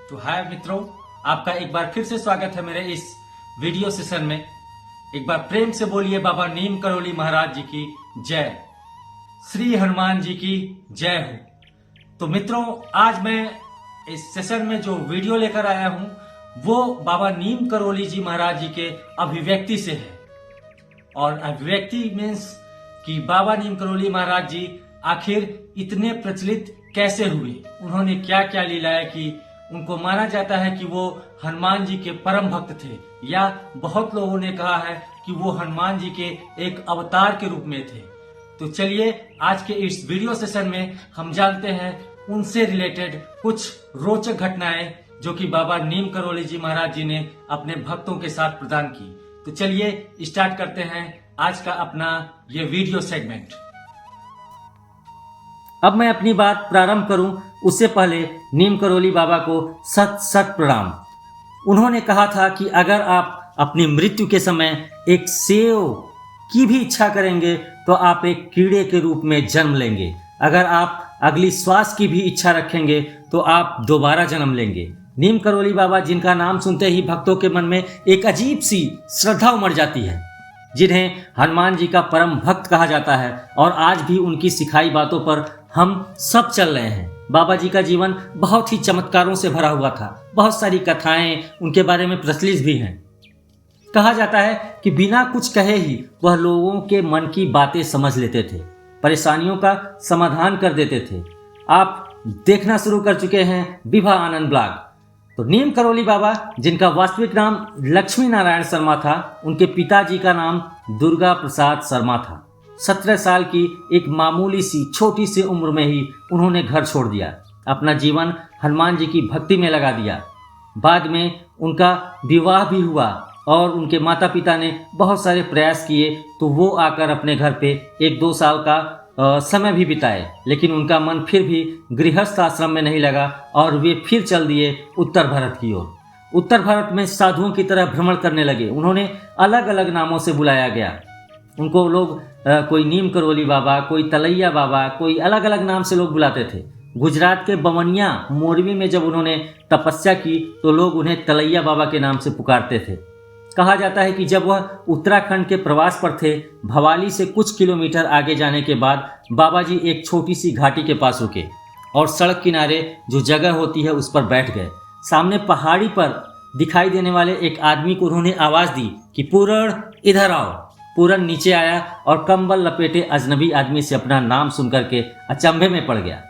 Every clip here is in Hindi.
तो हाय मित्रों, आपका एक बार फिर से स्वागत है मेरे इस वीडियो सेशन में। एक बार प्रेम से बोलिए बाबा नीम करोली महाराज जी की जय, श्री हनुमान जी की जय हो। तो मित्रों, आज मैं इस सेशन में जो वीडियो लेकर आया हूं वो बाबा नीम करोली जी महाराज जी के अभिव्यक्ति से है। और अभिव्यक्ति मीन्स कि बाबा नीम करोली महाराज जी आखिर इतने प्रचलित कैसे हुए, उन्होंने क्या क्या लीलाएं की। उनको माना जाता है कि वो हनुमान जी के परम भक्त थे, या बहुत लोगों ने कहा है कि वो हनुमान जी के एक अवतार के रूप में थे। तो चलिए आज के इस वीडियो सेशन में हम जानते हैं उनसे रिलेटेड कुछ रोचक घटनाएं जो कि बाबा नीम करोली जी महाराज जी ने अपने भक्तों के साथ प्रदान की। तो चलिए स्टार्ट करते हैं आज का अपना ये वीडियो सेगमेंट। अब मैं अपनी बात प्रारंभ करूं उससे पहले नीम करोली बाबा को सत सत प्रणाम। उन्होंने कहा था कि अगर आप अपनी मृत्यु के समय एक सेव की भी इच्छा करेंगे तो आप एक कीड़े के रूप में जन्म लेंगे। अगर आप अगली श्वास की भी इच्छा रखेंगे तो आप दोबारा जन्म लेंगे। नीम करोली बाबा, जिनका नाम सुनते ही भक्तों के मन में एक अजीब सी श्रद्धा उमड़ जाती है, जिन्हें हनुमान जी का परम भक्त कहा जाता है, और आज भी उनकी सिखाई बातों पर हम सब चल रहे हैं। बाबा जी का जीवन बहुत ही चमत्कारों से भरा हुआ था। बहुत सारी कथाएं उनके बारे में प्रचलित भी हैं। कहा जाता है कि बिना कुछ कहे ही वह लोगों के मन की बातें समझ लेते थे, परेशानियों का समाधान कर देते थे। आप देखना शुरू कर चुके हैं विवाह आनंद ब्लॉग। तो नीम करोली बाबा, जिनका वास्तविक नाम लक्ष्मी नारायण शर्मा था, उनके पिताजी का नाम दुर्गा प्रसाद शर्मा था। 17 साल की एक मामूली सी छोटी सी उम्र में ही उन्होंने घर छोड़ दिया, अपना जीवन हनुमान जी की भक्ति में लगा दिया। बाद में उनका विवाह भी हुआ और उनके माता पिता ने बहुत सारे प्रयास किए तो वो आकर अपने घर पे 1-2 साल का समय भी बिताए, लेकिन उनका मन फिर भी गृहस्थ आश्रम में नहीं लगा और वे फिर चल दिए उत्तर भारत की ओर। उत्तर भारत में साधुओं की तरह भ्रमण करने लगे। उन्होंने अलग अलग नामों से बुलाया गया। उनको लोग कोई नीम करोली बाबा, कोई तलैया बाबा, कोई अलग अलग नाम से लोग बुलाते थे। गुजरात के बवनिया मोरवी में जब उन्होंने तपस्या की तो लोग उन्हें तलैया बाबा के नाम से पुकारते थे। कहा जाता है कि जब वह उत्तराखंड के प्रवास पर थे, भवाली से कुछ किलोमीटर आगे जाने के बाद बाबा जी एक छोटी सी घाटी के पास रुके और सड़क किनारे जो जगह होती है उस पर बैठ गए। सामने पहाड़ी पर दिखाई देने वाले एक आदमी को उन्होंने आवाज़ दी कि पूरण इधर आओ। पूरन नीचे आया और कंबल लपेटे अजनबी आदमी से अपना नाम सुनकर के अचंभे में पड़ गया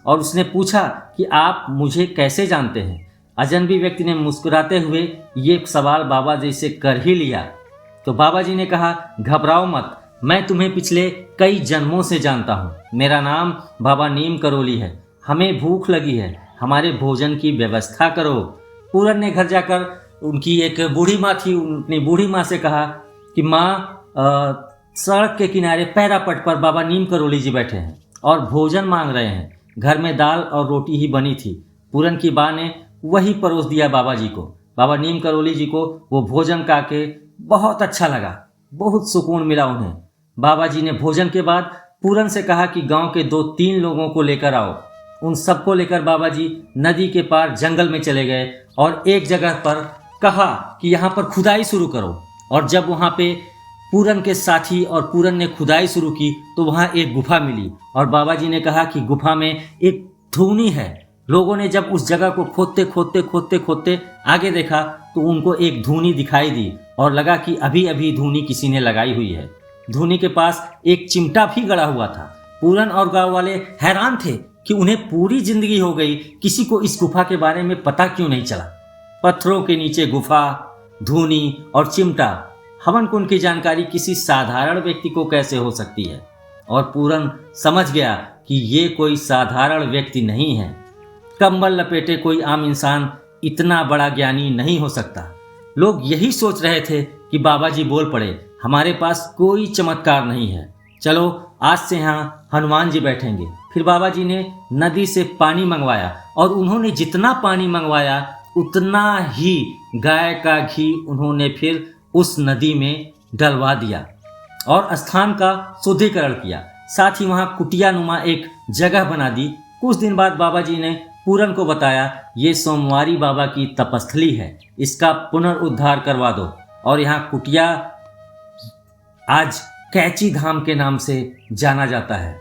और उसने पूछा कि आप मुझे कैसे जानते हैं। अजनबी व्यक्ति ने मुस्कुराते हुए ये सवाल बाबा जी से कर ही लिया तो बाबा जी ने कहा, घबराओ मत, मैं तुम्हें पिछले कई जन्मों से जानता हूँ। मेरा नाम बाबा नीम करोली है। हमें भूख लगी है, हमारे भोजन की व्यवस्था करो। पूरन ने घर जाकर उनकी एक बूढ़ी माँ थी, अपनी बूढ़ी माँ से कहा कि माँ, सड़क के किनारे पैरापट पर बाबा नीम करोली जी बैठे हैं और भोजन मांग रहे हैं। घर में दाल और रोटी ही बनी थी। पूरन की माँ ने वही परोस दिया बाबा जी को। बाबा नीम करोली जी को वो भोजन खा के बहुत अच्छा लगा, बहुत सुकून मिला उन्हें। बाबा जी ने भोजन के बाद पूरन से कहा कि गांव के 2-3 लोगों को लेकर आओ। उन सबको लेकर बाबा जी नदी के पार जंगल में चले गए और एक जगह पर कहा कि यहाँ पर खुदाई शुरू करो। और जब वहाँ पे पूरन के साथी और पूरन ने खुदाई शुरू की तो वहाँ एक गुफा मिली और बाबा जी ने कहा कि गुफा में एक धूनी है। लोगों ने जब उस जगह को खोदते खोदते खोदते खोदते आगे देखा तो उनको एक धूनी दिखाई दी और लगा कि अभी अभी धूनी किसी ने लगाई हुई है। धूनी के पास एक चिमटा भी गड़ा हुआ था। पूरन और गांव वाले हैरान थे कि उन्हें पूरी जिंदगी हो गई, किसी को इस गुफा के बारे में पता क्यों नहीं चला। पत्थरों के नीचे गुफा, धूनी और चिमटा, हवन कुंड की जानकारी किसी साधारण व्यक्ति को कैसे हो सकती है। और पूरन समझ गया कि ये कोई साधारण व्यक्ति नहीं है। कंबल लपेटे कोई आम इंसान इतना बड़ा ज्ञानी नहीं हो सकता। लोग यही सोच रहे थे कि बाबा जी बोल पड़े, हमारे पास कोई चमत्कार नहीं है, चलो आज से यहाँ हनुमान जी बैठेंगे। फिर बाबा जी ने नदी से पानी मंगवाया और उन्होंने जितना पानी मंगवाया उतना ही गाय का घी उन्होंने फिर उस नदी में डलवा दिया और स्थान का शुद्धिकरण किया। साथ ही वहाँ कुटिया नुमा एक जगह बना दी। कुछ दिन बाद बाबा जी ने पूरन को बताया, ये सोमवारी बाबा की तपस्थली है, इसका पुनरुद्धार करवा दो। और यहाँ कुटिया आज कैची धाम के नाम से जाना जाता है,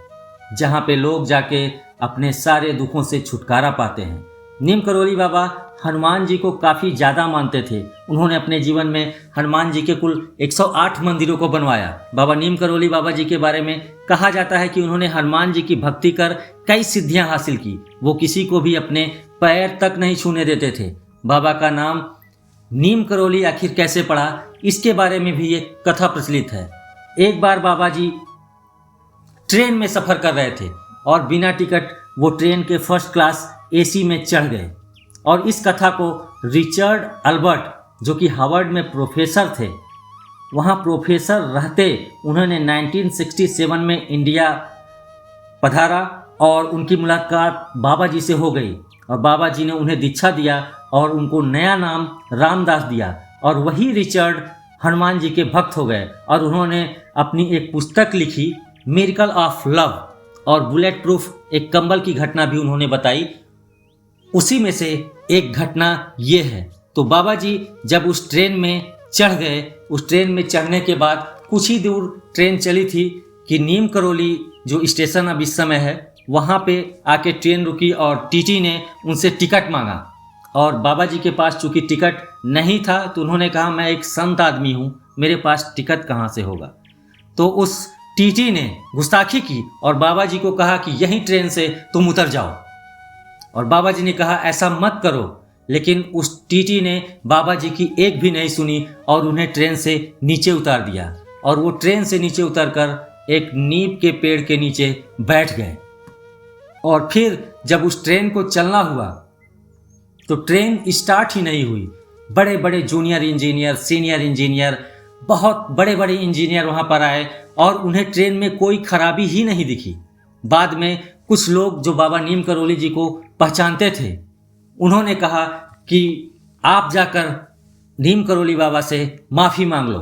जहाँ पे लोग जाके अपने सारे दुखों से छुटकारा पाते हैं। नीम करोली बाबा हनुमान जी को काफ़ी ज़्यादा मानते थे। उन्होंने अपने जीवन में हनुमान जी के कुल 108 मंदिरों को बनवाया। बाबा नीम करोली बाबा जी के बारे में कहा जाता है कि उन्होंने हनुमान जी की भक्ति कर कई सिद्धियां हासिल की। वो किसी को भी अपने पैर तक नहीं छूने देते थे। बाबा का नाम नीम करोली आखिर कैसे पड़ा, इसके बारे में भी एक कथा प्रचलित है। एक बार बाबा जी ट्रेन में सफ़र कर रहे थे और बिना टिकट वो ट्रेन के फर्स्ट क्लास एसी में चढ़ गए। और इस कथा को रिचर्ड अल्बर्ट, जो कि हार्वर्ड में प्रोफेसर थे, वहाँ प्रोफेसर रहते उन्होंने 1967 में इंडिया पधारा और उनकी मुलाकात बाबा जी से हो गई। और बाबा जी ने उन्हें दीक्षा दिया और उनको नया नाम रामदास दिया। और वही रिचर्ड हनुमान जी के भक्त हो गए और उन्होंने अपनी एक पुस्तक लिखी, मिरेकल ऑफ लव, और बुलेट प्रूफ एक कंबल की घटना भी उन्होंने बताई। उसी में से एक घटना ये है। तो बाबा जी जब उस ट्रेन में चढ़ गए, उस ट्रेन में चढ़ने के बाद कुछ ही दूर ट्रेन चली थी कि नीम करोली जो स्टेशन अब इस समय है, वहाँ पे आके ट्रेन रुकी और टीटी ने उनसे टिकट मांगा। और बाबा जी के पास चूँकि टिकट नहीं था तो उन्होंने कहा, मैं एक संत आदमी हूँ, मेरे पास टिकट कहाँ से होगा। तो उस टीटी ने गुस्ताखी की और बाबा जी को कहा कि यही ट्रेन से तुम उतर जाओ। और बाबा जी ने कहा, ऐसा मत करो। लेकिन उस टीटी ने बाबा जी की एक भी नहीं सुनी और उन्हें ट्रेन से नीचे उतार दिया। और वो ट्रेन से नीचे उतरकर एक नीम के पेड़ के नीचे बैठ गए। और फिर जब उस ट्रेन को चलना हुआ तो ट्रेन स्टार्ट ही नहीं हुई। बड़े बड़े जूनियर इंजीनियर, सीनियर इंजीनियर, बहुत बड़े बड़े इंजीनियर वहाँ पर आए और उन्हें ट्रेन में कोई खराबी ही नहीं दिखी। बाद में कुछ लोग जो बाबा नीम करोली जी को पहचानते थे, उन्होंने कहा कि आप जाकर नीम करोली बाबा से माफ़ी मांग लो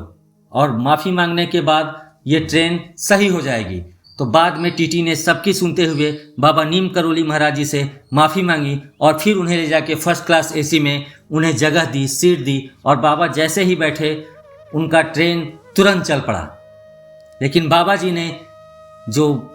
और माफ़ी मांगने के बाद ये ट्रेन सही हो जाएगी। तो बाद में टीटी ने सबकी सुनते हुए बाबा नीम करोली महाराज जी से माफ़ी मांगी और फिर उन्हें ले जाके फर्स्ट क्लास एसी में उन्हें जगह दी, सीट दी। और बाबा जैसे ही बैठे उनका ट्रेन तुरंत चल पड़ा। लेकिन बाबा जी ने, जो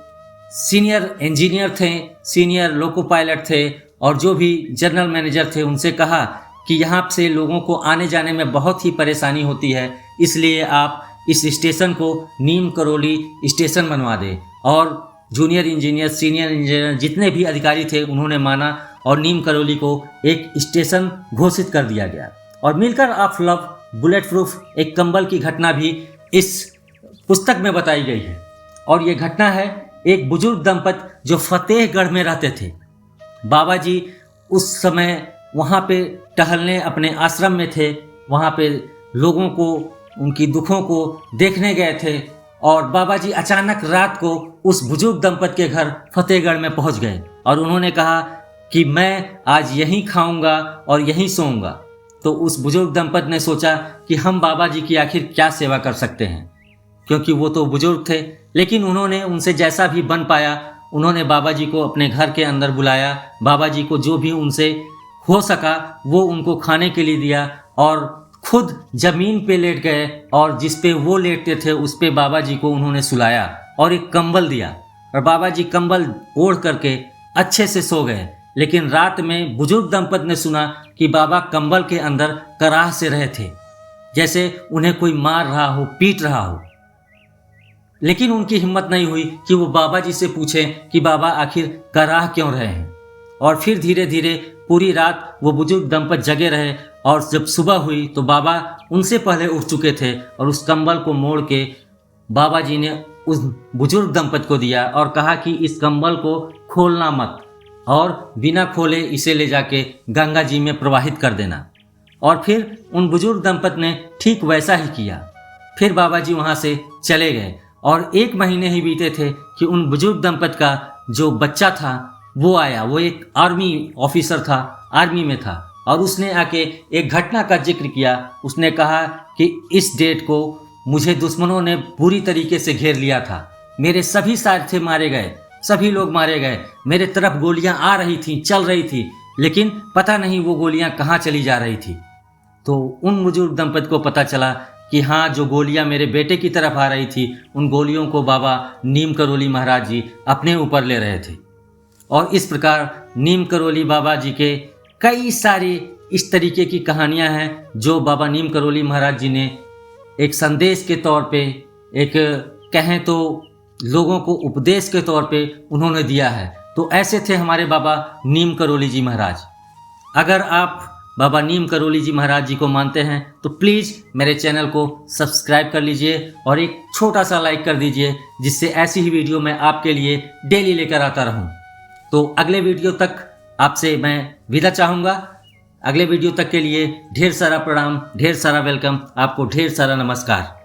सीनियर इंजीनियर थे, सीनियर लोको पायलट थे और जो भी जनरल मैनेजर थे, उनसे कहा कि यहाँ से लोगों को आने जाने में बहुत ही परेशानी होती है, इसलिए आप इस स्टेशन को नीम करोली स्टेशन बनवा दें। और जूनियर इंजीनियर, सीनियर इंजीनियर, जितने भी अधिकारी थे, उन्होंने माना और नीम करोली को एक स्टेशन घोषित कर दिया गया। और miracle of love, bullet proof एक कंबल की घटना भी इस पुस्तक में बताई गई है। और ये घटना है एक बुजुर्ग दंपत जो फतेहगढ़ में रहते थे। बाबा जी उस समय वहाँ पे टहलने अपने आश्रम में थे, वहाँ पे लोगों को, उनकी दुखों को देखने गए थे। और बाबा जी अचानक रात को उस बुजुर्ग दंपत के घर फतेहगढ़ में पहुँच गए और उन्होंने कहा कि मैं आज यहीं खाऊंगा और यहीं सोऊंगा। तो उस बुजुर्ग दंपत ने सोचा कि हम बाबा जी की आखिर क्या सेवा कर सकते हैं, क्योंकि वो तो बुजुर्ग थे। लेकिन उन्होंने उनसे जैसा भी बन पाया, उन्होंने बाबा जी को अपने घर के अंदर बुलाया। बाबा जी को जो भी उनसे हो सका वो उनको खाने के लिए दिया और खुद ज़मीन पे लेट गए और जिस पे वो लेटते थे उस पे बाबा जी को उन्होंने सुलाया और एक कंबल दिया। और बाबा जी कंबल ओढ़ करके अच्छे से सो गए। लेकिन रात में बुजुर्ग दंपत ने सुना कि बाबा कंबल के अंदर कराह से रहे थे, जैसे उन्हें कोई मार रहा हो, पीट रहा हो। लेकिन उनकी हिम्मत नहीं हुई कि वो बाबा जी से पूछें कि बाबा आखिर कराह क्यों रहे हैं। और फिर धीरे धीरे पूरी रात वो बुजुर्ग दंपत जगे रहे और जब सुबह हुई तो बाबा उनसे पहले उठ चुके थे और उस कंबल को मोड़ के बाबा जी ने उस बुजुर्ग दंपत को दिया और कहा कि इस कंबल को खोलना मत और बिना खोले इसे ले जाके गंगा जी में प्रवाहित कर देना। और फिर उन बुजुर्ग दंपत ने ठीक वैसा ही किया। फिर बाबा जी वहाँ से चले गए और 1 महीने ही बीते थे कि उन बुजुर्ग दंपत का जो बच्चा था वो आया। वो एक आर्मी ऑफिसर था, आर्मी में था, और उसने आके एक घटना का जिक्र किया। उसने कहा कि इस डेट को मुझे दुश्मनों ने बुरी तरीके से घेर लिया था, मेरे सभी साथी मारे गए, सभी लोग मारे गए, मेरे तरफ गोलियां आ रही थी, चल रही थी, लेकिन पता नहीं वो गोलियां कहाँ चली जा रही थी। तो उन बुजुर्ग दंपति को पता चला कि हाँ, जो गोलियां मेरे बेटे की तरफ आ रही थी उन गोलियों को बाबा नीम करोली महाराज जी अपने ऊपर ले रहे थे। और इस प्रकार नीम करोली बाबा जी के कई सारी इस तरीके की कहानियां हैं जो बाबा नीम करोली महाराज जी ने एक संदेश के तौर पे, एक कहें तो लोगों को उपदेश के तौर पे उन्होंने दिया है। तो ऐसे थे हमारे बाबा नीम करोली जी महाराज। अगर आप बाबा नीम करोली जी महाराज जी को मानते हैं तो प्लीज़ मेरे चैनल को सब्सक्राइब कर लीजिए और एक छोटा सा लाइक कर दीजिए, जिससे ऐसी ही वीडियो मैं आपके लिए डेली लेकर आता रहूं। तो अगले वीडियो तक आपसे मैं विदा चाहूँगा। अगले वीडियो तक के लिए ढेर सारा प्रणाम, ढेर सारा वेलकम, आपको ढेर सारा नमस्कार।